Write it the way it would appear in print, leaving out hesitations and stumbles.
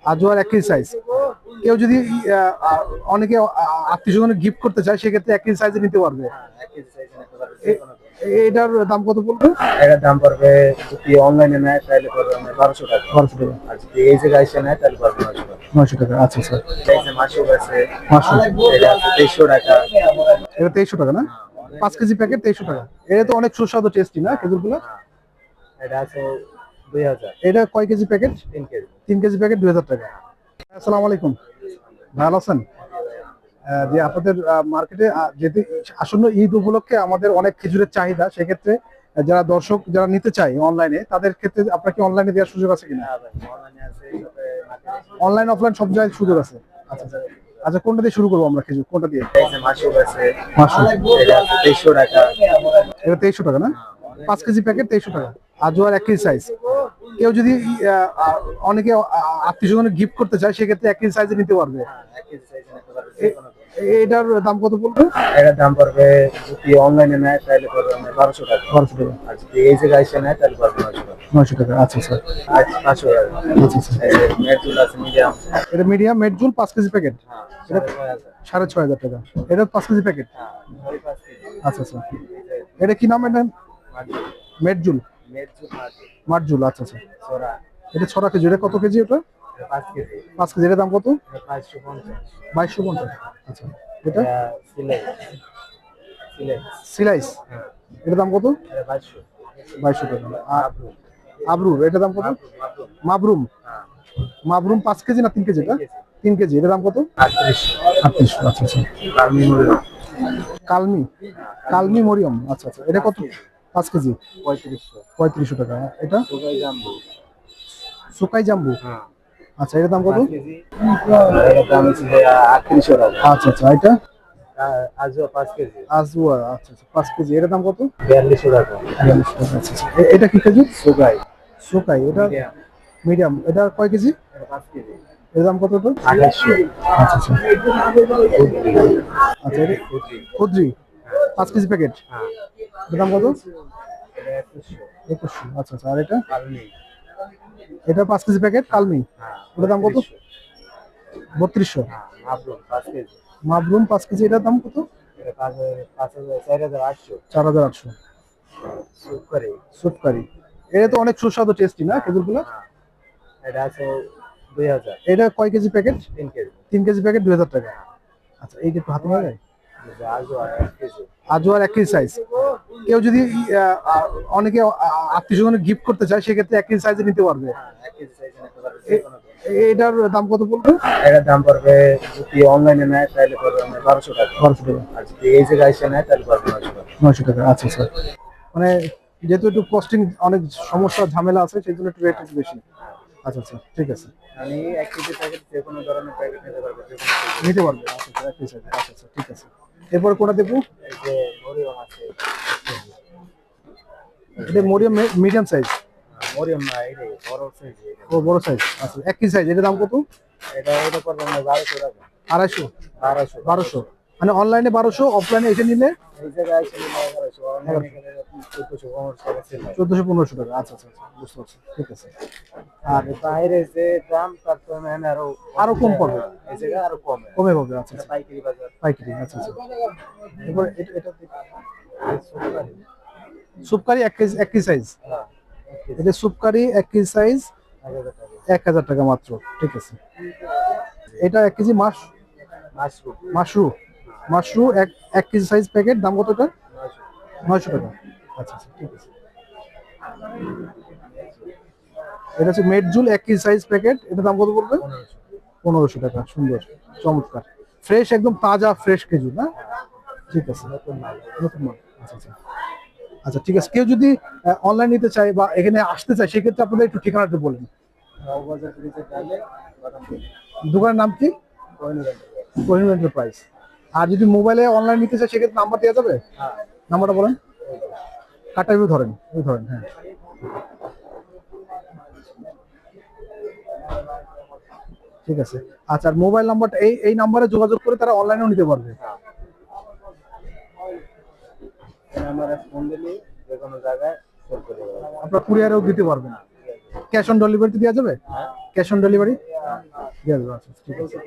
আজওয়ার একই সাইজ। কেউ যদি অনেকে আত্মীয় স্বজনের গিফট করতে চায় সেক্ষেত্রে একই সাইজে নিতে পারবে। এ- এটার দাম কত পড়বে? এটার দাম পড়বে যদি অনলাইনে নেয় তাহলে পড়বে আপনার 1200 টাকা। 1200 টাকা। আর যদি এই জায়গায় এসে নেয় তাহলে পড়বে 900 টাকা। 900 টাকা, আচ্ছা স্যার। এই যে মাসুক আছে, মাশরুম এটা আছে 2300 টাকা। এটা 2300 টাকা না? 5 কেজি প্যাকেট 2300 টাকা। এটা তো অনেক সুস্বাদু টেস্টি না খেজুরগুলো? এটা আছে 2000। এটা কয় KG packet? 3 KG. 3 KG packet 2000 টাকা। আসসালামু আলাইকুম, ভালো আছেন? যে আপনাদের মার্কেটে যেহেতু আসন্ন ঈদ উপলক্ষে আমাদের অনেক খেজুরের চাহিদা, সেক্ষেত্রে যারা দর্শক যারা নিতে চায় অনলাইনে, তাদের ক্ষেত্রে আপনার কি অনলাইনে দেওয়ার সুযোগ আছে কিনা? অনলাইনে আছে, সাথে অনলাইন অফলাইন সব জায়গায় সুযোগ আছে। আচ্ছা আচ্ছা। আচ্ছা, কোনটা দিয়ে শুরু করবো আমরা? খেজুর কোনটা দিয়ে? এই যে মাসুক আছে, মাশরুম এটা আছে 2300 টাকা। এটা 2300 টাকা না? 5 কেজি প্যাকেট 2300 টাকা। আজওয়ার একই সাইজ। কেউ যদি অনেকে আত্মীয় স্বজনের গিফট করতে চায় সেক্ষেত্রে একই সাইজে নিতে পারবে। একই সাইজে নিতে পারবে। এটার দাম কত পড়বে? এটার দাম পড়বে যদি অনলাইনে নেয় তাহলে পড়বে আপনার 1200 টাকা। 1200 টাকা। আর যদি এই জায়গায় এসে নেয় তাহলে পড়বে 900 টাকা। 900 টাকা, আচ্ছা স্যার। আর 500 টাকা। আচ্ছা আচ্ছা। মেরচুল আছে মিডিয়াম। এটা মিডিয়াম মেডজুল 5 কেজি প্যাকেট। এটা হ্যাঁ, 6500 টাকা। এটা 5 কেজি প্যাকেট। ওই 5 কেজি। আচ্ছা আচ্ছা। এটা কি নাম? এটা মেডজুল। মেরচুল আছে, মারজুল, আচ্ছা আচ্ছা। সোরা, এটা 6 কেজি। এটা কত কেজি? এটা 5 কেজি। 5 কেজি। এটার দাম কত? 550। 2250। আচ্ছা। এটা এটা সিলাই, সিলাই। সিলাইস। হ্যাঁ, এটার দাম কত? এটা 2200। 2200 টাকা। আর আবু, আবরুর এটার দাম কত? মাবরুম। মাবরুম। হ্যাঁ, মাবরুম 5 কেজি না 3 কেজি? এটা 3 কেজি। 3 কেজি। এটার দাম কত? 3800। 3800, আচ্ছা আচ্ছা। কালমি মরিয়ম। কালমি, কালমি মরিয়ম, আচ্ছা আচ্ছা। এটা কত? 5 কেজি 3500। 3500 টাকা। এটা সুগাই জাম্বু। সুকাই জাম্বু, হ্যাঁ, আচ্ছা। এটার দাম কত? 5 কেজি। এটার দাম হচ্ছে 3800 টাকা। আচ্ছা আচ্ছা। এটা আজও 5 কেজি। আজওয়া, আচ্ছা আচ্ছা। 5 কেজি। এটার দাম কত? 4200 টাকা। 42 টাকা, আচ্ছা আচ্ছা। এটা কি খেজুর? সুগাই, সুকাই। এটা মিডিয়াম। মিডিয়াম। এটা কয় কেজি? এটা 5 কেজি। এর দাম কত? এটা 2800। আচ্ছা আচ্ছা। আচ্ছা। এটা ফুজি। Khudri 5 KG packet. হ্যাঁ, এর দাম কত? এটা 2100। 2100, আচ্ছা আচ্ছা। আর এটা কালমি। এটা 5 কেজি প্যাকেট কালমি। হ্যাঁ, এটার দাম কত? 3200। হ্যাঁ, মাবরুম 5 কেজি। মাবরুম 5 কেজি। এটার দাম কত? এটা 4800। 4800। সুপারি। সুটকারি। এটা তো অনেক সুস্বাদু টেস্টি না খেজুরগুলো? হ্যাঁ, এটা আছে 2000। এটা কয় KG packet? 3 KG. 3 KG packet 2000 টাকা। আচ্ছা, এইটা একটু হাতে নেওয়া যায়? আজও 1 কেজি। আজওয়ার একই সাইজ। কেউ যদি অনেকে আত্মীয় স্বজনের গিফট করতে চায় সেক্ষেত্রে একই সাইজে নিতে পারবে। হ্যাঁ, একই সাইজে নিতে পারবে। এটার দাম কত পড়বে? এটার দাম পড়বে যদি অনলাইনে নেয় তাহলে পড়বে আপনার 1200 টাকা। 1200 টাকা। আর যদি এই জায়গায় এসে নেয় তাহলে পড়বে 900 টাকা। 900 টাকা, আচ্ছা স্যার। মানে যেহেতু একটু কস্টিং অনেক সমস্যা ঝামেলা আছে, সেই জন্য একটু রেট একটু বেশি। আচ্ছা আচ্ছা, ঠিক আছে। আমি 1 কেজি প্যাকেট যে কোনো ধরনের প্যাকেট নিতে পারবে, যে কোনো size। নিতে পারবে, আচ্ছা আচ্ছা। একই সাইজ, আচ্ছা আচ্ছা, ঠিক আছে। এরপরে কোনটা দেবো? এই যে মরিয়ম আছে। এটা মরিয়াম মিডিয়াম সাইজ। মরিয়ম না, এই যে বড় সাইজ। ও বড় সাইজ, আচ্ছা। একই সাইজ। এটার দাম কত? এটা পড়বে আপনার 1200 টাকা। 250? 1200। 1200, মানে অনলাইনে 1200, অফলাইনে এসে নিলে এই জায়গায় এসে নিলে 1100। অনলাইনে গেলে 1400 টাকা সেল হয়। 1400-1500 টাকা, আচ্ছা আচ্ছা আচ্ছা, বুঝতে পারছি, ঠিক আছে। আর বাইরে যে দাম তার তো মানে আরো কম পড়বে। এই জায়গায় আরো কমে। কমে পাবে, আচ্ছা এটা আচ্ছা। পাইকারি বাজার। পাইকারি, আচ্ছা আচ্ছা। এরপরে এটা এই সুপারি। সুপকারি 1 কেজি সাইজ। হ্যাঁ, 1 কেজি। এটা সুপকারি 1 কেজি সাইজ 1000 টাকা। 1000 টাকা মাত্র, ঠিক আছে। এটা 1 KG mushroom Mashru Mashru 1 KG size packet. দাম কত? এটা 900। 900 টাকা, আচ্ছা আচ্ছা, ঠিক আছে। এটা হচ্ছে মেডজুল 1 কেজি সাইজ প্যাকেট। এটার দাম কত পড়বে? 1500। 1500 টাকা। সুন্দর, চমৎকার, ফ্রেশ, একদম তাজা ফ্রেশ খেজুর না? ঠিক আছে, নতুন মাল। নতুন মাল, আচ্ছা আচ্ছা। আচ্ছা, ঠিক আছে। কেউ যদি অনলাইন নিতে চায় বা এখানে আসতে চায় সেক্ষেত্রে আপনাদের একটু ঠিকানাটা বলেন। নওবাজার ব্রিজের ডালে বাদামপুর। দোকানের নাম কি? কোহিনুর এন্টারপ্রাইজ। কোহিনুর এন্টারপ্রাইজ। আর যদি মোবাইলে অনলাইন নিতে চায় সেক্ষেত্রে নাম্বার দেওয়া যাবে? হ্যাঁ, নাম্বারটা বলেন। কাটা ভিউ ধরেন, ওই ধরেন, হ্যাঁ, ঠিক আছে। আচ্ছা, আর মোবাইল নাম্বারটা এই নাম্বারে যোগাযোগ করে তারা অনলাইনেও নিতে পারবে। এই নাম্বারে ফোন দিলে যে কোনো জায়গায় সেল করে দেবো। আপনার কুরিয়ারেও দিতে পারবেন। ক্যাশ অন ডেলিভারিতে দেওয়া যাবে? হ্যাঁ, ক্যাশ অন ডেলিভারি? দিয়ে আসবো, আচ্ছা, ঠিক আছে।